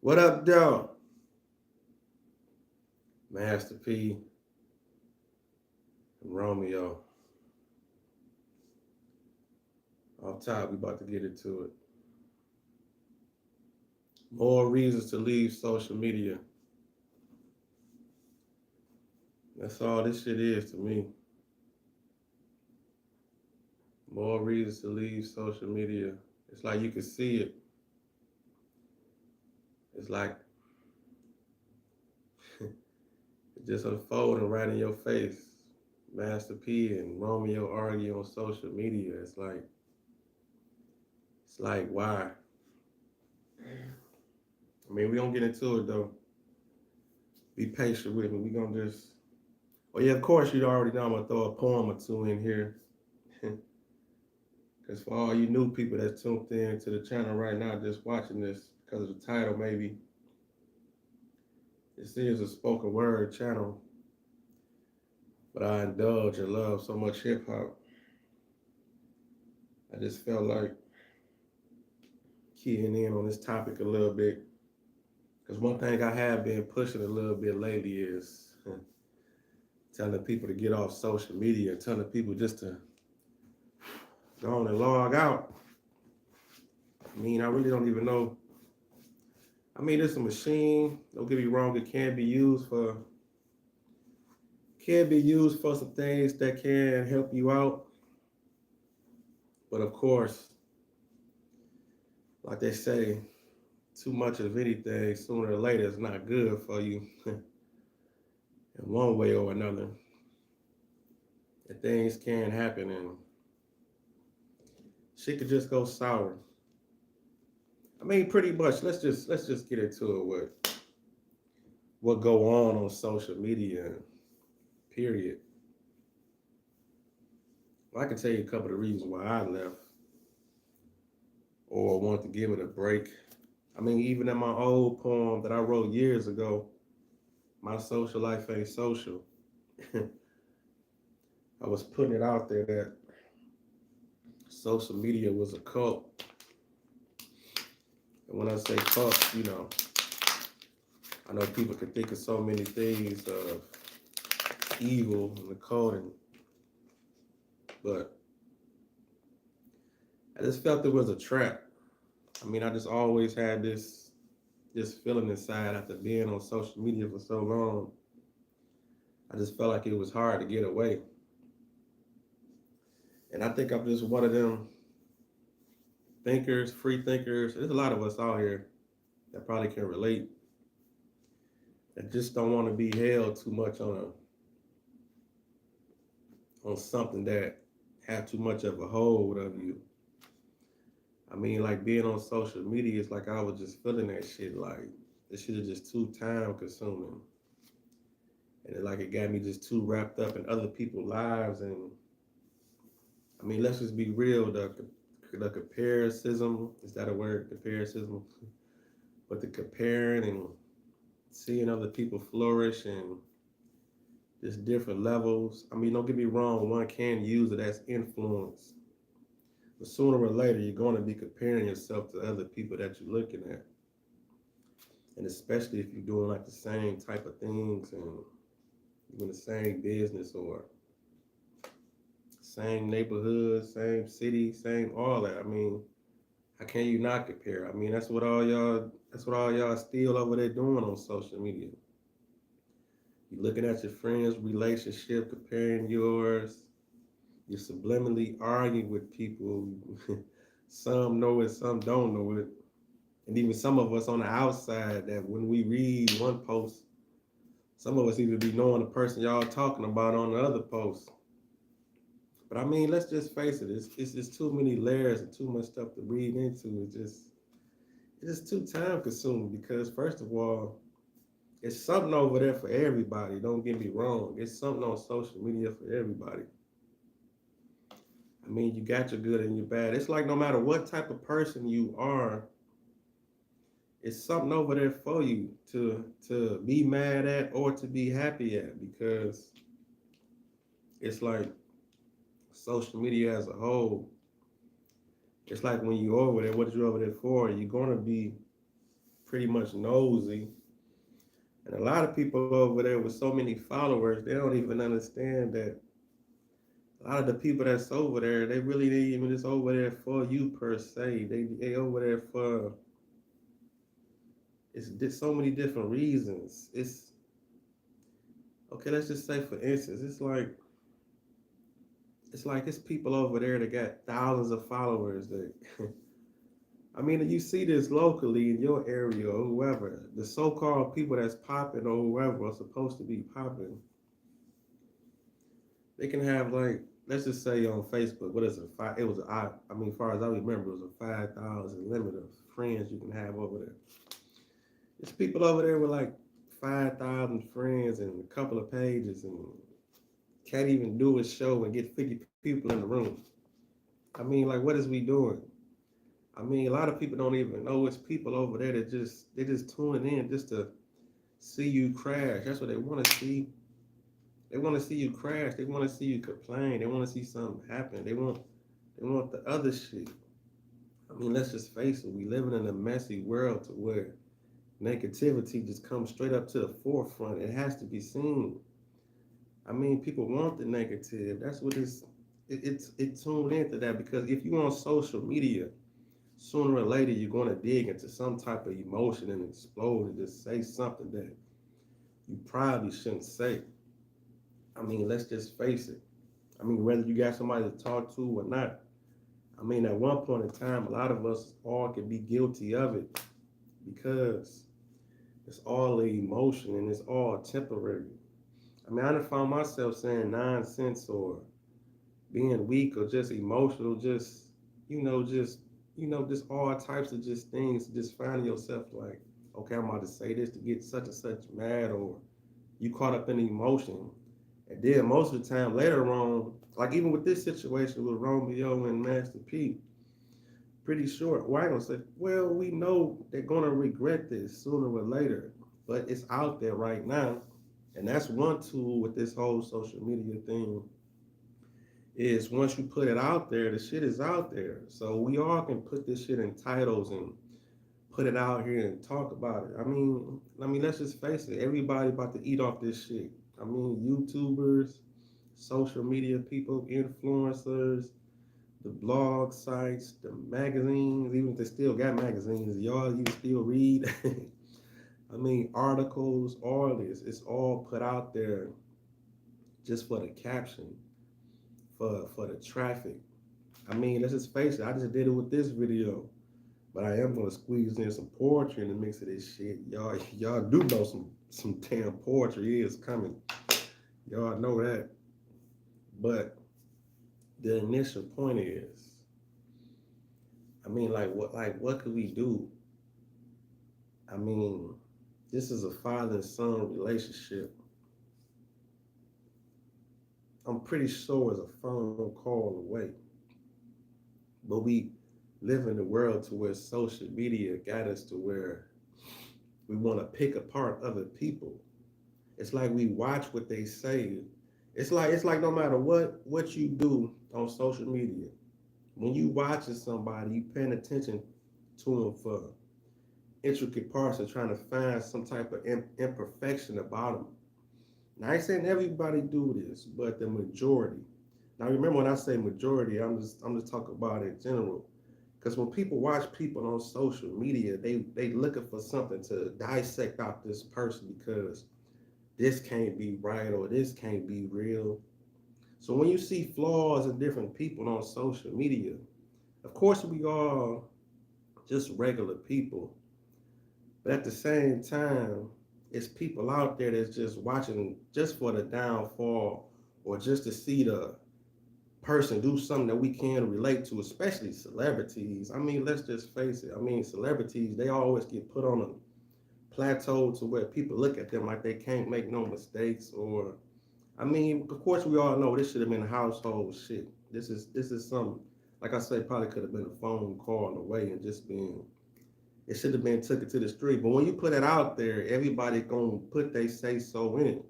What up, though? Master P and Romeo. Off top, we about to get into it. More reasons to leave social media. That's all this shit is to me. More reasons to leave social media. It's like you can see it. It's like it just unfolding right in your face. Master P and Romeo argue on social media. It's like why? I mean, we don't get into it though. Be patient with me. We gonna just. Well, yeah, of course you already know I'm gonna throw a poem or two in here. Because for all you new people that's tuned in to the channel right now, just watching this, because of the title, maybe this is a spoken word channel, but I indulge and love so much hip hop. I just felt like keying in on this topic a little bit. Because one thing I have been pushing a little bit lately is telling people to get off social media, telling people just to go on and log out. I mean, I really don't even know. I mean, it's a machine. Don't get me wrong; it can be used for some things that can help you out. But of course, like they say, too much of anything sooner or later is not good for you in one way or another. And things can happen and shit could just go sour. I mean, pretty much. Let's just get into it with what go on social media. Period. Well, I can tell you a couple of reasons why I left or wanted to give it a break. I mean, even in my old poem that I wrote years ago, my social life ain't social. I was putting it out there that social media was a cult. And when I say cult, I know people can think of so many things of evil and the cult, but I just felt it was a trap. I mean, I just always had this feeling inside after being on social media for so long. I just felt like it was hard to get away. And I think I'm just one of them thinkers, free thinkers. There's a lot of us out here that probably can relate that just don't want to be held too much on something that have too much of a hold of you. I mean, like being on social media, it's like I was just feeling that shit. Like this shit is just too time consuming, and it got me just too wrapped up in other people's lives. And I mean, let's just be real. The comparison, is that a word? Comparison, but the comparing and seeing other people flourish and just different levels. I mean, don't get me wrong. One can use it as influence, but sooner or later, you're going to be comparing yourself to other people that you're looking at. And especially if you're doing like the same type of things and you're in the same business or same neighborhood, same city, same all that. I mean, how can you not compare? I mean, that's what all y'all still over there doing on social media. You're looking at your friends' relationship, comparing yours. You're subliminally arguing with people. Some know it, some don't know it. And even some of us on the outside that when we read one post, some of us even be knowing the person y'all talking about on the other post. But I mean, let's just face it. It's just too many layers and too much stuff to read into. It's just too time consuming because first of all, it's something over there for everybody. Don't get me wrong. It's something on social media for everybody. I mean, you got your good and your bad. It's like no matter what type of person you are, it's something over there for you to be mad at or to be happy at because it's like social media as a whole. It's like when you over there, what you over there for? You're gonna be pretty much nosy. And a lot of people over there with so many followers, they don't even understand that a lot of the people that's over there, they really ain't even just over there for you per se. They over there for so many different reasons. It's okay. Let's just say, for instance, it's people over there that got thousands of followers. That I mean, you see this locally in your area or whoever. The so-called people that's popping or whoever are supposed to be popping. They can have like, let's just say on Facebook, what is it? It was I mean, as far as I remember, it was a 5,000 limit of friends you can have over there. There's people over there with like 5,000 friends and a couple of pages and can't even do a show and get 50 people in the room. I mean, like, what is we doing? I mean, a lot of people don't even know it's people over there that they just tuning in just to see you crash. That's what they want to see. They want to see you crash. They want to see you complain. They want to see something happen. They want the other shit. I mean, let's just face it. We living in a messy world to where negativity just comes straight up to the forefront. It has to be seen. I mean, people want the negative. That's what it tuned into that, because if you on social media, sooner or later you're going to dig into some type of emotion and explode and just say something that you probably shouldn't say. I mean, let's just face it. I mean, whether you got somebody to talk to or not, I mean, at one point in time, a lot of us all could be guilty of it, because it's all the emotion and it's all temporary. I mean, I done found myself saying nonsense or being weak or just emotional, just all types of just things, just finding yourself like, okay, I'm about to say this to get such and such mad, or you caught up in the emotion. And then most of the time later on, like even with this situation with Romeo and Master P, pretty sure, well, I ain't gonna say, well, we know they're gonna regret this sooner or later, but it's out there right now. And that's one tool with this whole social media thing, is once you put it out there, the shit is out there. So we all can put this shit in titles and put it out here and talk about it. I mean, let's just face it. Everybody about to eat off this shit. I mean, YouTubers, social media people, influencers, the blog sites, the magazines, even if they still got magazines, y'all, you still read. I mean, articles, all this, it's all put out there just for the caption, for the traffic. I mean, let's just face it, I just did it with this video, but I am gonna squeeze in some poetry in the mix of this shit. Y'all do know some damn poetry is coming. Y'all know that. But the initial point is, I mean, what could we do? I mean, this is a father and son relationship. I'm pretty sure it's a phone call away. But we live in a world to where social media got us to where we want to pick apart other people. It's like we watch what they say. It's like no matter what you do on social media, when you watching somebody, you paying attention to them for intricate parts and trying to find some type of imperfection about them. Now, I ain't saying everybody do this, but the majority. Now, remember when I say majority, I'm just talking about it in general. Because when people watch people on social media, they looking for something to dissect out this person, because this can't be right or this can't be real. So when you see flaws in different people on social media, of course we all just regular people, but at the same time, it's people out there that's just watching just for the downfall, or just to see the person do something that we can relate to, especially celebrities. I mean, let's just face it. I mean, celebrities, they always get put on a plateau to where people look at them like they can't make no mistakes. Or, I mean, of course we all know this should have been household shit. This is something, like I said, probably could have been a phone call away and just been, it should have been took it to the street. But when you put it out there, everybody gonna put they say so in it.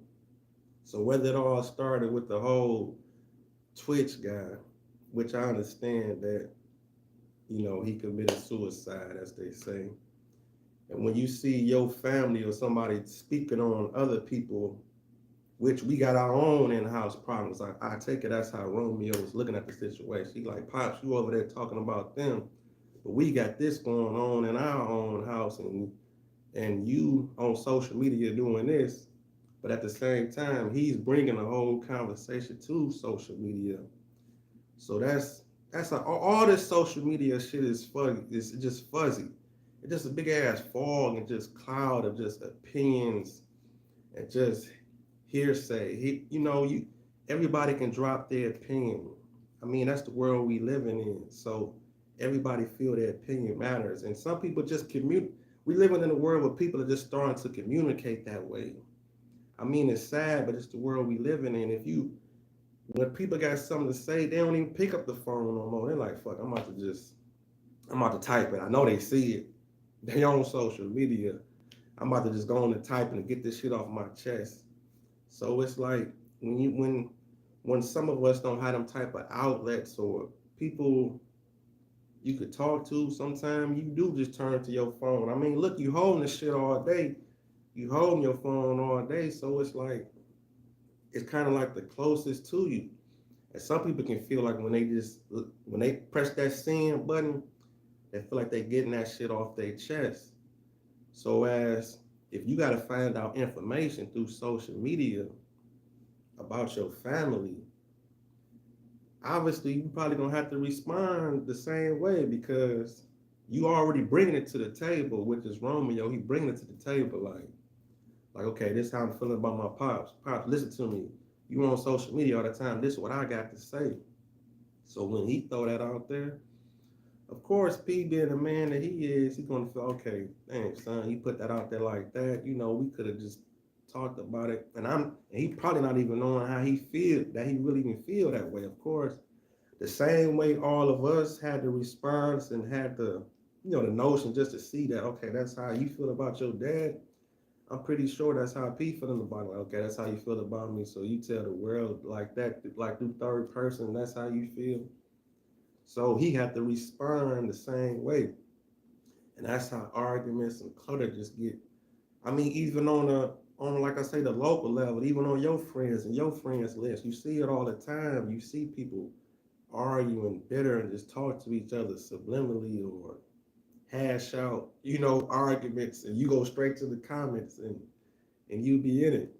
So whether it all started with the whole Twitch guy, which I understand that, he committed suicide, as they say. And when you see your family or somebody speaking on other people, which we got our own in-house problems, I take it that's how Romeo was looking at the situation. He like, Pops, you over there talking about them, but we got this going on in our own house, and you on social media doing this. But at the same time, he's bringing the whole conversation to social media. So all this social media shit is fuzzy. It's just fuzzy. It's just a big ass fog and just cloud of just opinions and just hearsay. Everybody can drop their opinion. I mean, that's the world we living in. So everybody feel their opinion matters. And some people just communicate. We living in a world where people are just starting to communicate that way. I mean, it's sad, but it's the world we living in. When people got something to say, they don't even pick up the phone no more. They're like, fuck, I'm about to type it. I know they see it. They on social media. I'm about to just go on and type and get this shit off my chest. So it's like when some of us don't have them type of outlets or people you could talk to, sometimes you do just turn to your phone. I mean, look, you holding this shit all day. You holding your phone all day, so it's like it's kind of like the closest to you. And some people can feel like when they press that send button, they feel like they getting that shit off their chest. So as if you got to find out information through social media about your family, obviously you probably gonna have to respond the same way because you already bringing it to the table, which is Romeo. He bringing it to the table like okay, this is how I'm feeling about my pops. Pops, listen to me. You on social media all the time. This is what I got to say. So when he throw that out there, of course, P being the man that he is, he gonna feel okay. Dang, son, you put that out there like that. We could have just talked about it. And he probably not even knowing how he feel that he really even feel that way. Of course, the same way all of us had the response and had the notion just to see that okay, that's how you feel about your dad. I'm pretty sure that's how P feeling about it. Like, okay, that's how you feel about me. So you tell the world like that, like through third person, that's how you feel. So he had to respond the same way. And that's how arguments and clutter just get. I mean, even on like I say, the local level, even on your friends and your friends list, you see it all the time. You see people arguing bitter and just talk to each other subliminally or hash out, arguments, and you go straight to the comments and you be in it.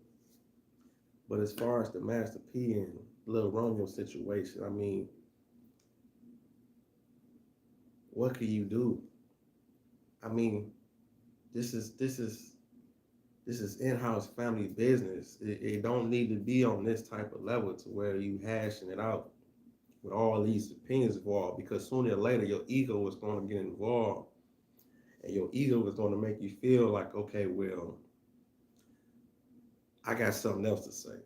But as far as the Master P and Lil Romeo situation, I mean, what can you do? I mean, this is this is this is in-house family business. It don't need to be on this type of level to where you hashing it out with all these opinions involved because sooner or later your ego is going to get involved and your ego is going to make you feel like, okay, well, I got something else to say.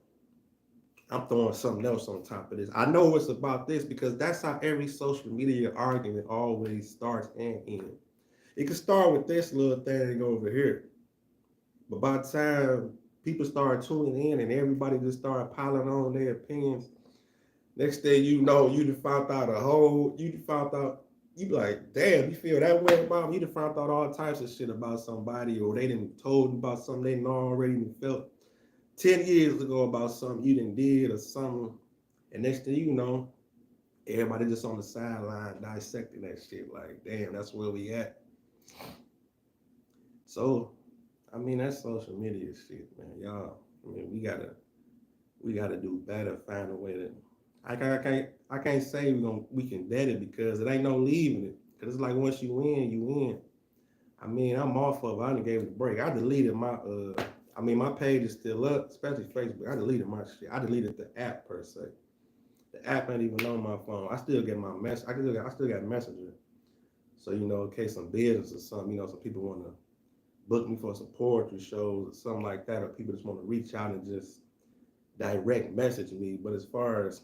I'm throwing something else on top of this. I know it's about this because that's how every social media argument always starts and ends. It can start with this little thing over here. But by the time people start tuning in and everybody just start piling on their opinions, next thing you know, you done found out, you be like, damn, you feel that way about me? You done found out all types of shit about somebody or they done told you about something they done already felt 10 years ago about something you done did or something. And next thing you know, everybody just on the sideline dissecting that shit like, damn, that's where we at. So I mean, that's social media shit, man. Y'all, I mean, we gotta do better. Find a way to. I can't say we can dead it because it ain't no leaving it. Cause it's like once you win, you win. I mean, I'm off of it. I done gave it a break. I deleted my. I mean, my page is still up, especially Facebook. I deleted my shit. I deleted the app per se. The app ain't even on my phone. I still get my mess. I still got Messenger. So in case some business or something, some people want to book me for some poetry shows or something like that, or people just want to reach out and just direct message me. But as far as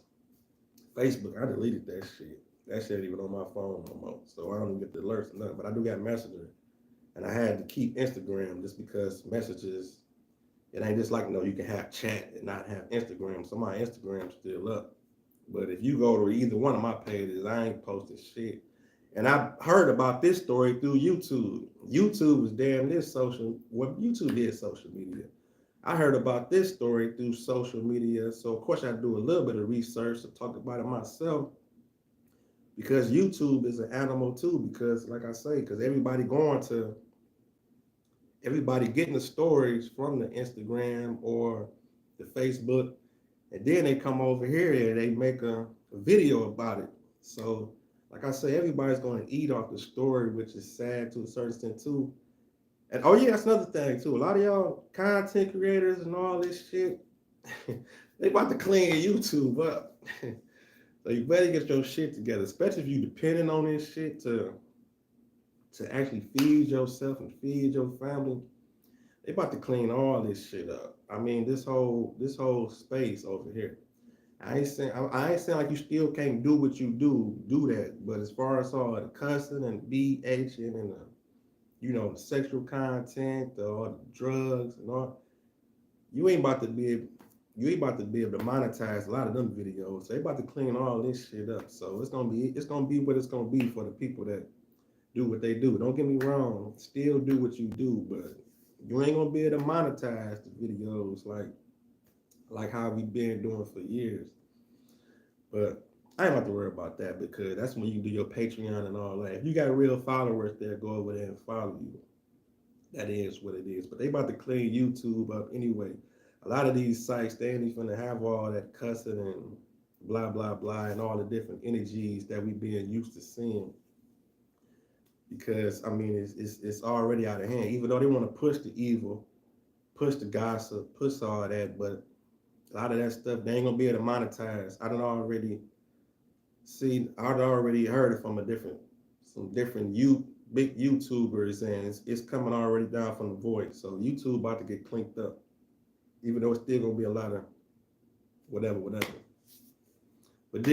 Facebook, I deleted that shit. That shit ain't even on my phone no more. So I don't even get the alerts or nothing. But I do got Messenger. And I had to keep Instagram just because messages, it ain't just like, you can have chat and not have Instagram. So my Instagram's still up. But if you go to either one of my pages, I ain't posted shit. And I heard about this story through YouTube. YouTube was damn near YouTube is social media. I heard about this story through social media. So of course I do a little bit of research to talk about it myself because YouTube is an animal too. Because like I say, because everybody getting the stories from the Instagram or the Facebook, and then they come over here and they make a video about it. So like I say, everybody's going to eat off the story, which is sad to a certain extent too. And oh yeah, that's another thing too. A lot of y'all content creators and all this shit, they about to clean YouTube up. So you better get your shit together, especially if you depending on this shit to actually feed yourself and feed your family. They about to clean all this shit up. I mean, this whole space over here. I ain't saying like you still can't do what you do that. But as far as all the cussing and BHing and the sexual content, all the drugs and all, you ain't about to be able to monetize a lot of them videos. So they about to clean all this shit up. So it's gonna be what it's gonna be for the people that do what they do. Don't get me wrong, still do what you do, but you ain't gonna be able to monetize the videos like how we been doing for years. But I ain't about to worry about that because that's when you do your Patreon and all that. If you got real followers there, go over there and follow you. That is what it is. But they about to clean YouTube up anyway. A lot of these sites, they ain't even gonna have all that cussing and blah blah blah and all the different energies that we being used to seeing. Because I mean it's already out of hand. Even though they want to push the evil, push the gossip, push all that, but a lot of that stuff they ain't gonna be able to monetize. I'd already heard it from some different big YouTubers, and it's coming already down from the void. So YouTube about to get cleaned up, even though it's still gonna be a lot of whatever. But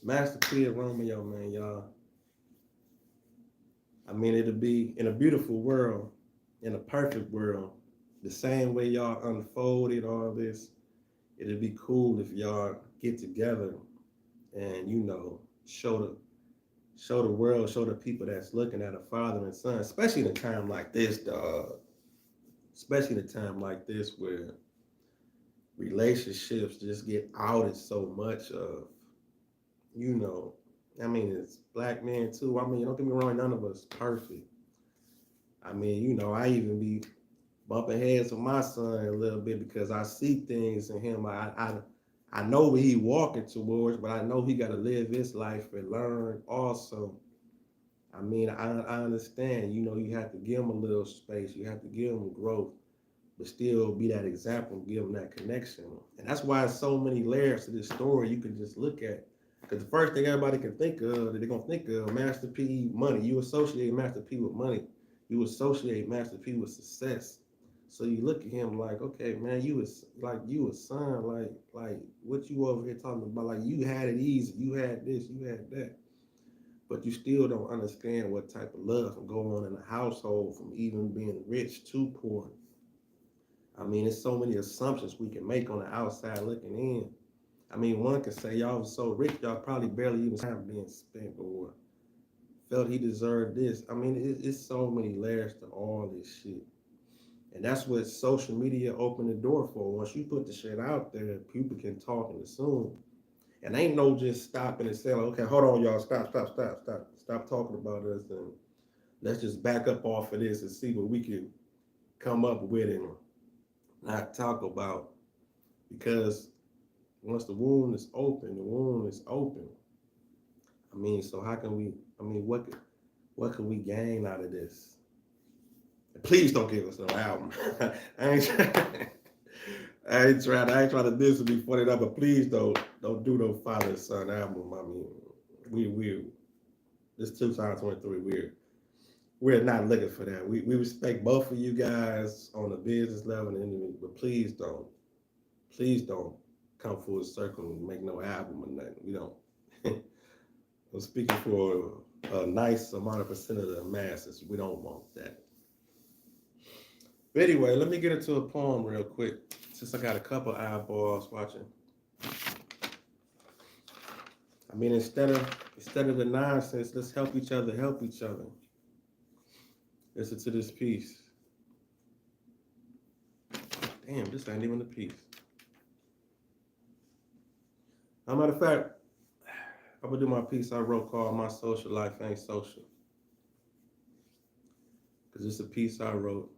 Master P and Romeo, man, y'all. I mean, it'll be in a beautiful world, in a perfect world, the same way y'all unfolded all this. It'd be cool if y'all get together and show the world, show the people that's looking at a father and son, especially in a time like this, dog. Especially in a time like this where relationships just get outed so much of, you know. I mean, it's black men too. I mean, don't get me wrong, none of us perfect. I mean, I even be bumping heads with my son a little bit because I see things in him. I know what he walking towards, but I know he got to live his life and learn also. I mean, I understand. You have to give him a little space. You have to give him growth, but still be that example, give him that connection. And that's why there's so many layers to this story you can just look at. Because the first thing everybody can think of, that they're going to think of, Master P, money. You associate Master P with money. You associate Master P with success. So you look at him like, okay, man, you a son, like what you over here talking about? Like you had it easy, you had this, you had that, but you still don't understand what type of love can go on in a household from even being rich to poor. I mean, there's so many assumptions we can make on the outside looking in. I mean, one can say y'all was so rich, y'all probably barely even time being spent or felt he deserved this. I mean, it's so many layers to all this shit. And that's what social media opened the door for. Once you put the shit out there, people can talk and assume. And ain't no just stopping and saying, okay, hold on, y'all, stop talking about us, and let's just back up off of this and see what we can come up with and not talk about. Because once the wound is open, the wound is open. I mean, so how can we? I mean, what can we gain out of this? Please don't give us no album. I ain't trying. I ain't trying to diss it before that, but please don't do no father and son album. I mean, we this 2023. We're not looking for that. We respect both of you guys on a business level and individual, but please don't come full circle and make no album or nothing. We don't. I'm speaking for a nice amount of percent of the masses. We don't want that. But anyway, let me get into a poem real quick, since I got a couple eyeballs watching. I I mean, instead of the nonsense, let's help each other. Help each other. Listen to this piece. Damn, this ain't even a piece. As a matter of fact, I'm gonna do my piece I wrote called "My Social Life Ain't Social," because it's a piece I wrote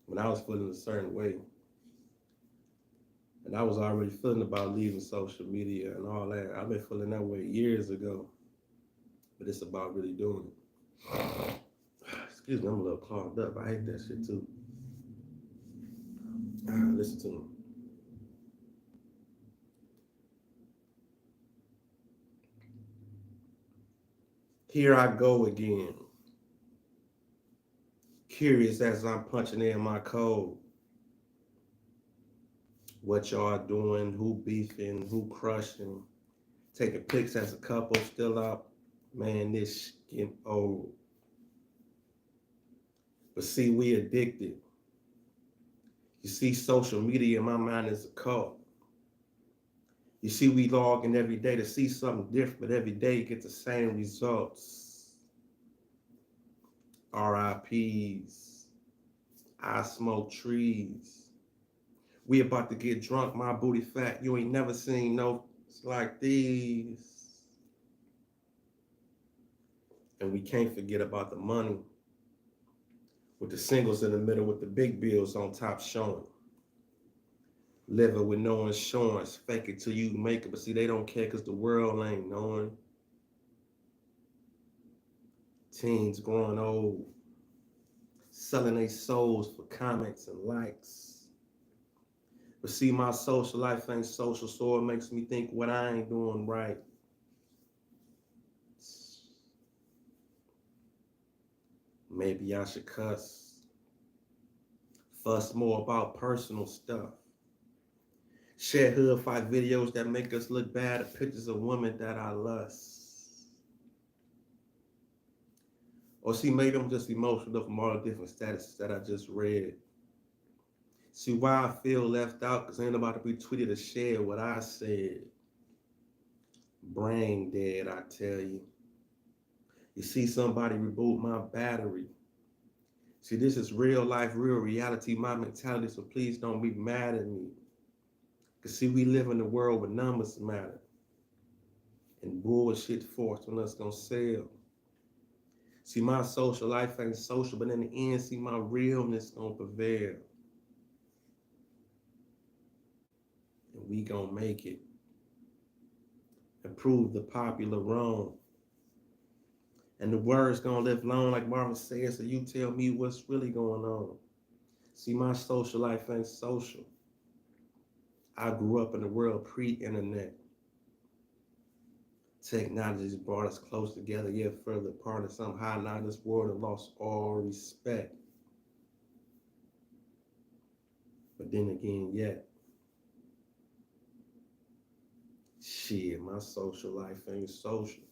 when I was feeling a certain way, and I was already feeling about leaving social media and all that. I've been feeling that way years ago, but it's about really doing it. Excuse me, I'm a little clogged up. I hate that shit too. Listen to me. Here I go again. Curious as I'm punching in my code. What y'all doing? Who beefing? Who crushing? Taking pics as a couple still out. Man, this getting old. But see, we addicted. You see, social media in my mind is a cult. You see, we log in every day to see something different, but every day you get the same results. RIPs. I smoke trees. We about to get drunk, my booty fat. You ain't never seen no like these. And we can't forget about the money. With the singles in the middle with the big bills on top showing. Living with no insurance, fake it till you make it. But see, they don't care because the world ain't knowing. Teens growing old, selling their souls for comments and likes. But see, my social life ain't social, so it makes me think what I ain't doing right. Maybe I should cuss. Fuss more about personal stuff. Share hood fight videos that make us look bad at pictures of women that I lust. Or see, maybe I'm just emotional from all the different statuses that I just read. See why I feel left out, because ain't about to be tweeted or shared what I said. Brain dead, I tell you. You see somebody reboot my battery. See, this is real life, real reality, my mentality, so please don't be mad at me. Because see, we live in a world where numbers matter. And bullshit forced on us gonna sell. See, my social life ain't social, but in the end, see, my realness gonna prevail. And we gonna make it. And prove the popular wrong. And the word's gonna live long, like Marvin said, so you tell me what's really going on. See, my social life ain't social. I grew up in the world pre-internet. Technology's brought us close together, yet further apart, and somehow now this world has lost all respect. But then again, yet, shit, my social life ain't social.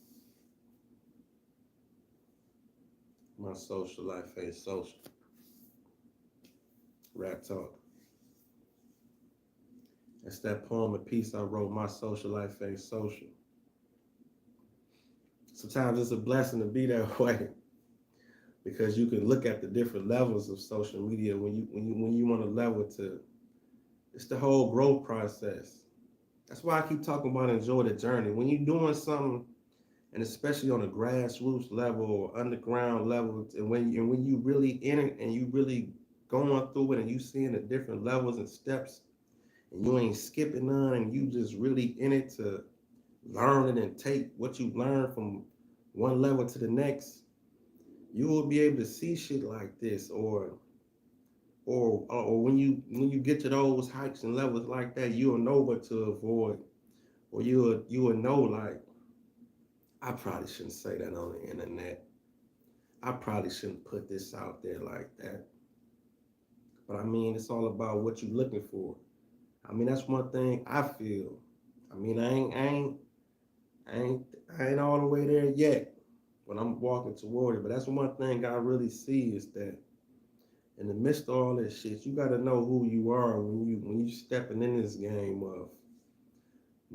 My social life ain't social. Rap talk. That's that poem of piece I wrote, My Social Life Ain't Social. Sometimes it's a blessing to be that way, because you can look at the different levels of social media when you want to level to. It's the whole growth process. That's why I keep talking about enjoy the journey. When you're doing something, and especially on a grassroots level or underground level, and when you really in it and you really going through it and you seeing the different levels and steps, and you ain't skipping none, and you just really in it to learn it and take what you learn from one level to the next, you will be able to see shit like this, or when you get to those heights and levels like that, you'll know what to avoid, or you'll know, like, I probably shouldn't say that on the internet. I probably shouldn't put this out there like that. But I mean, it's all about what you're looking for. I mean, that's one thing I feel. I mean, I ain't all the way there yet, but I'm walking toward it. But that's one thing I really see is that in the midst of all this shit, you got to know who you are when you stepping in this game of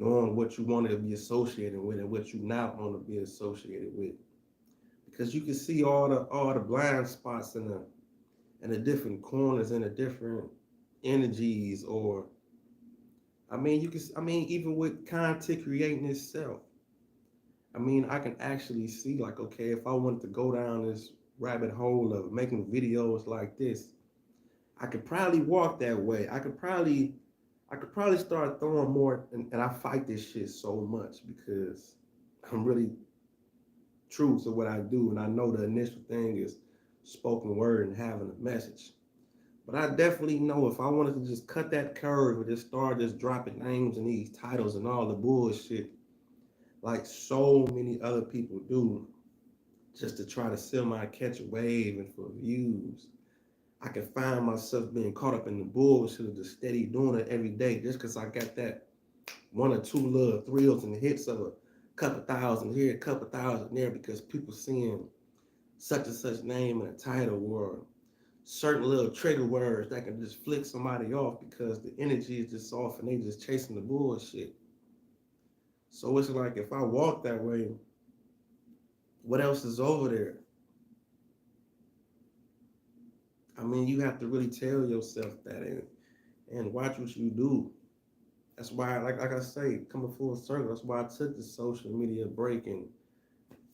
knowing what you want to be associated with and what you not want to be associated with. Because you can see all the blind spots in the different corners and the different energies, or even with content creating itself. I can actually see, like, okay, if I wanted to go down this rabbit hole of making videos like this, I could probably walk that way. I could probably start throwing more, and I fight this shit so much because I'm really true to what I do, and I know the initial thing is spoken word and having a message. But I definitely know if I wanted to just cut that curve and just start just dropping names and these titles and all the bullshit, like so many other people do, just to try to semi catch a wave and for views, I can find myself being caught up in the bullshit of just steady doing it every day just because I got that one or two little thrills and hits of a couple thousand here, a couple thousand there, because people seeing such and such name in a title or certain little trigger words that can just flick somebody off because the energy is just off and they just chasing the bullshit. So it's like if I walk that way, what else is over there? You have to really tell yourself that and watch what you do. That's why, like I say, coming full circle, that's why I took the social media break, and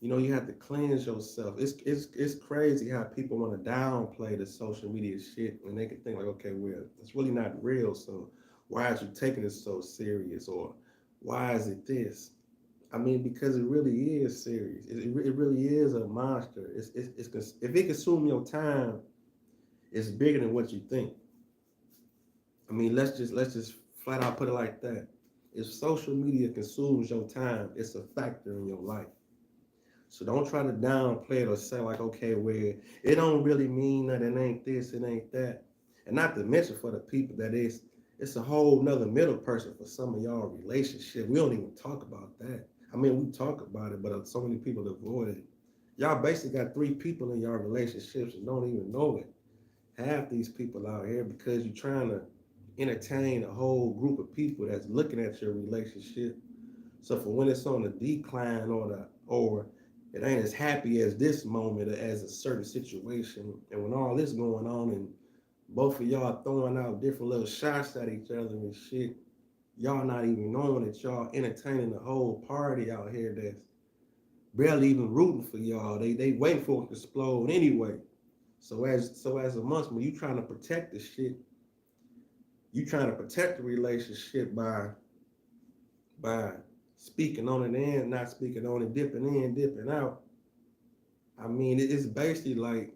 you have to cleanse yourself. It's crazy how people want to downplay the social media shit when they can think like, okay, well, it's really not real, so why are you taking it so serious, or why is it this? Because it really is serious. It really is a monster. If it consumes your time, it's bigger than what you think. Let's just flat out put it like that. If social media consumes your time, it's a factor in your life. So don't try to downplay it or say like, okay, well, it don't really mean that it ain't this, it ain't that. And not to mention for the people that it's a whole nother middle person for some of y'all relationship. We don't even talk about that. We talk about it, but so many people avoid it. Y'all basically got three people in y'all relationships and don't even know it. Half these people out here because you're trying to entertain a whole group of people that's looking at your relationship. So for when it's on the decline or it ain't as happy as this moment or as a certain situation, and when all this going on and both of y'all throwing out different little shots at each other and shit, y'all not even knowing that y'all entertaining the whole party out here that's barely even rooting for y'all. They waiting for it to explode anyway. So as a Muslim, you trying to protect the shit. You trying to protect the relationship by speaking on it and not speaking on it, dipping in, dipping out. It's basically like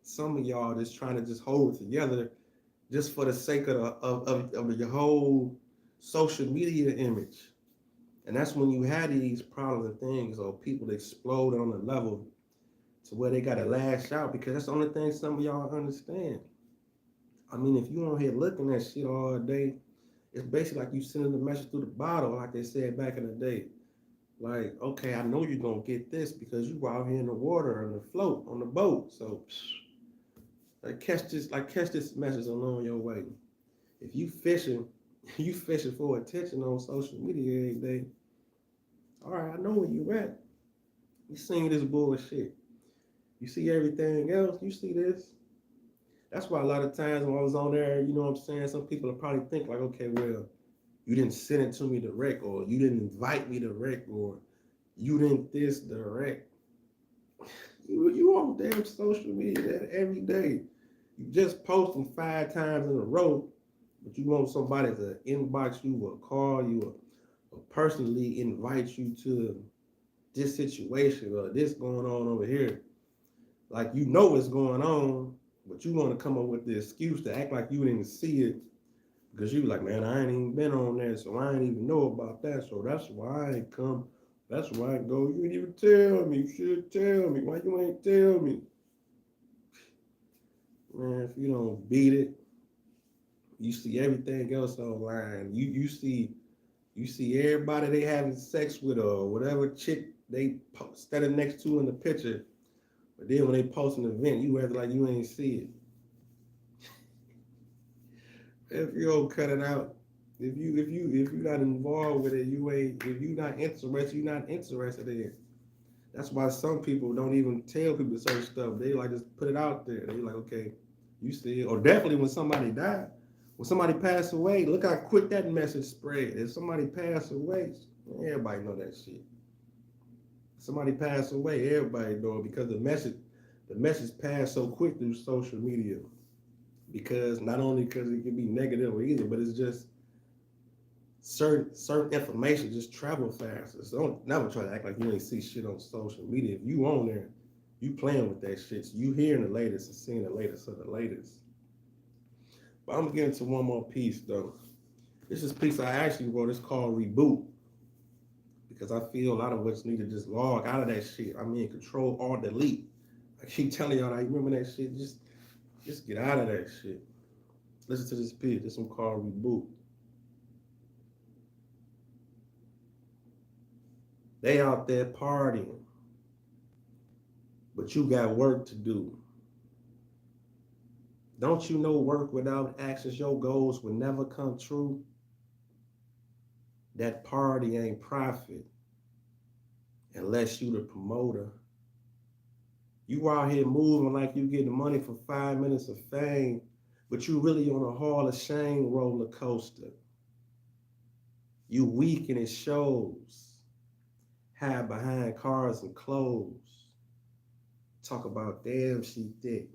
some of y'all just trying to just hold it together just for the sake of your whole social media image. And that's when you had these problems and things, or people explode on a level to where they got to lash out, because that's the only thing some of y'all understand. If you on here looking at shit all day, it's basically like you sending the message through the bottle, like they said back in the day. Like, okay, I know you're gonna get this because you were out here in the water on the float on the boat. So catch this message along your way. If you fishing, you fishing for attention on social media every day. All right, I know where you at. You seeing this bullshit. You see everything else. You see this. That's why a lot of times when I was on there, you know what I'm saying, some people will probably think like, okay, well, you didn't send it to me direct, or you didn't invite me direct, or you didn't this direct. You on damn social media every day. You just posting 5 times in a row, but you want somebody to inbox you or call you or personally invite you to this situation or this going on over here. Like, you know what's going on, but you want to come up with the excuse to act like you didn't see it because you like, man, I ain't even been on there, so I ain't even know about that, so that's why I ain't come. That's why I go, you didn't even tell me. You should tell me. Why you ain't tell me? Man, if you don't beat it, you see everything else online. You see everybody they having sex with or whatever chick they standing next to in the picture. But then when they post an event, you act like you ain't see it. If you don't cut it out, If you're not involved with it, you ain't. If you're not interested, you're not interested in it. That's why some people don't even tell people certain stuff. They like just put it out there. They like, okay, you see it. Or definitely when somebody died, when somebody passed away, look how quick that message spread. If somebody passed away, everybody know that shit. Somebody passed away, everybody know it because the message passed so quick through social media. Because not only because it can be negative or either, but it's just certain information just travel faster. So don't never try to act like you ain't see shit on social media. If you on there, you playing with that shit. So you hearing the latest and seeing the latest of the latest. But I'm gonna get into one more piece though. This is a piece I actually wrote. It's called Reboot because I feel a lot of us need to just log out of that shit. I mean, control or delete. I keep telling y'all, I remember that shit. Just get out of that shit. Listen to this piece. This one called Reboot. They out there partying, but you got work to do. Don't you know work without actions, your goals will never come true? That party ain't profit unless you the promoter. You out here moving like you getting money for 5 minutes of fame, but you really on a Hall of Shame roller coaster. You weak and it shows. Hide behind cars and clothes. Talk about damn she thick.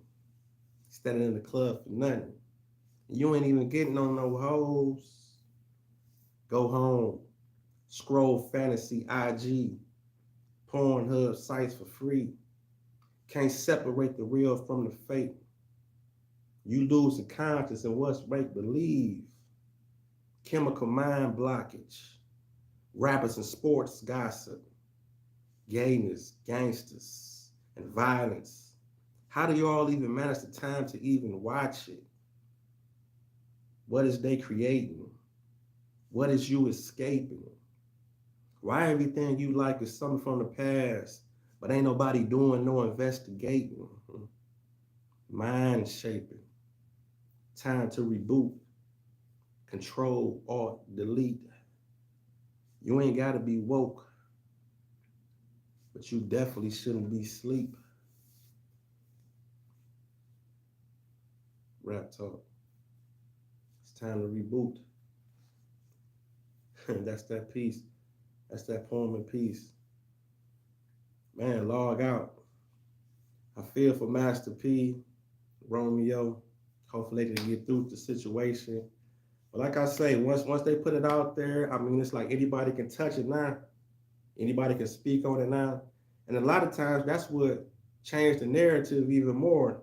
Standing in the club for nothing. You ain't even getting on no hoes. Go home. Scroll fantasy IG. Pornhub sites for free. Can't separate the real from the fake. You lose the conscience and what's make believe. Chemical mind blockage. Rappers and sports gossip. Gayness, gangsters, and violence. How do you all even manage the time to even watch it? What is they creating? What is you escaping? Why everything you like is something from the past, but ain't nobody doing no investigating? Mind shaping. Time to reboot. Control, alt, delete. You ain't gotta be woke, but you definitely shouldn't be sleep. Rap talk. It's time to reboot. That's that piece. That's that poem and piece. Man, log out. I feel for Master P, Romeo. Hopefully they can get through the situation. But like I say, once they put it out there, I mean, it's like anybody can touch it now. Anybody can speak on it now. And a lot of times that's what changed the narrative even more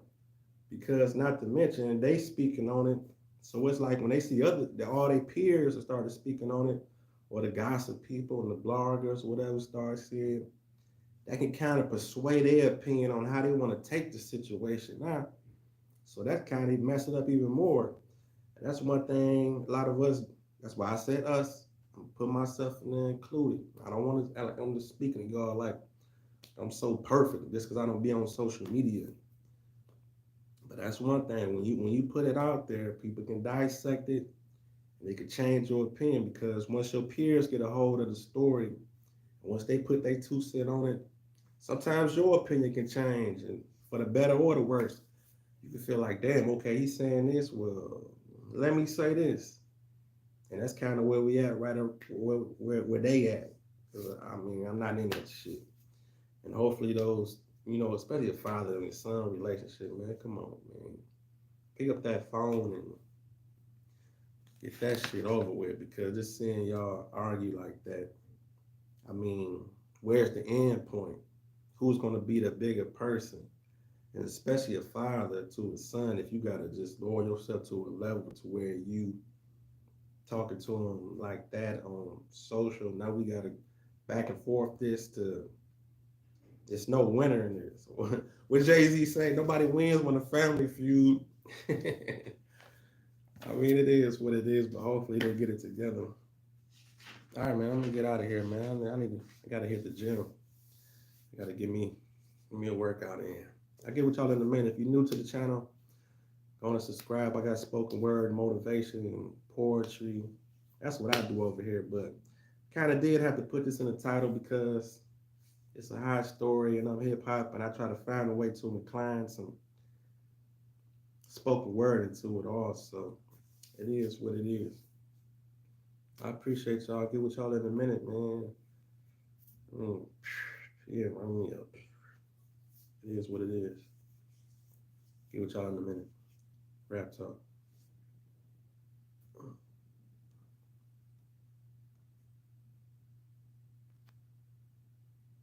because not to mention they speaking on it. So it's like when they see all their peers have started speaking on it, or the gossip people and the bloggers, whatever, start saying, that can kind of persuade their opinion on how they want to take the situation now. So that kind of messed it up even more. And that's one thing a lot of us, that's why I said us, I'm putting myself in there included. I don't want to act like I'm just speaking to y'all like I'm so perfect just because I don't be on social media. But that's one thing. When you put it out there, people can dissect it and they can change your opinion because once your peers get a hold of the story, and once they put their 2 cents on it, sometimes your opinion can change and for the better or the worse. You can feel like, damn, okay, he's saying this. Well, let me say this. And that's kind of where we at, right up where they at. Because, I mean, I'm not in that shit. And hopefully those, especially a father and a son relationship, man, come on, man. Pick up that phone and get that shit over with because just seeing y'all argue like that, I mean, where's the end point? Who's going to be the bigger person? And especially a father to a son, if you got to just lower yourself to a level to where you talking to him like that on social, now we got to back and forth this to, there's no winner in this. What Jay-Z say, nobody wins when a family feud. I mean, it is what it is, but hopefully they get it together. All right, man, I'm gonna get out of here, man. I gotta hit the gym. I gotta give me a workout in. I'll get with y'all in a minute. If you're new to the channel, go and subscribe. I got spoken word, motivation, and poetry, That's what I do over here. But kind of did have to put this in the title because it's a high story and I'm hip hop, and I try to find a way to incline some spoken word into it all. So it is what it is. I appreciate y'all. I'll get with y'all in a minute, man. Mm, yeah, I mean, it is what it is. Get with y'all in a minute. Rap talk.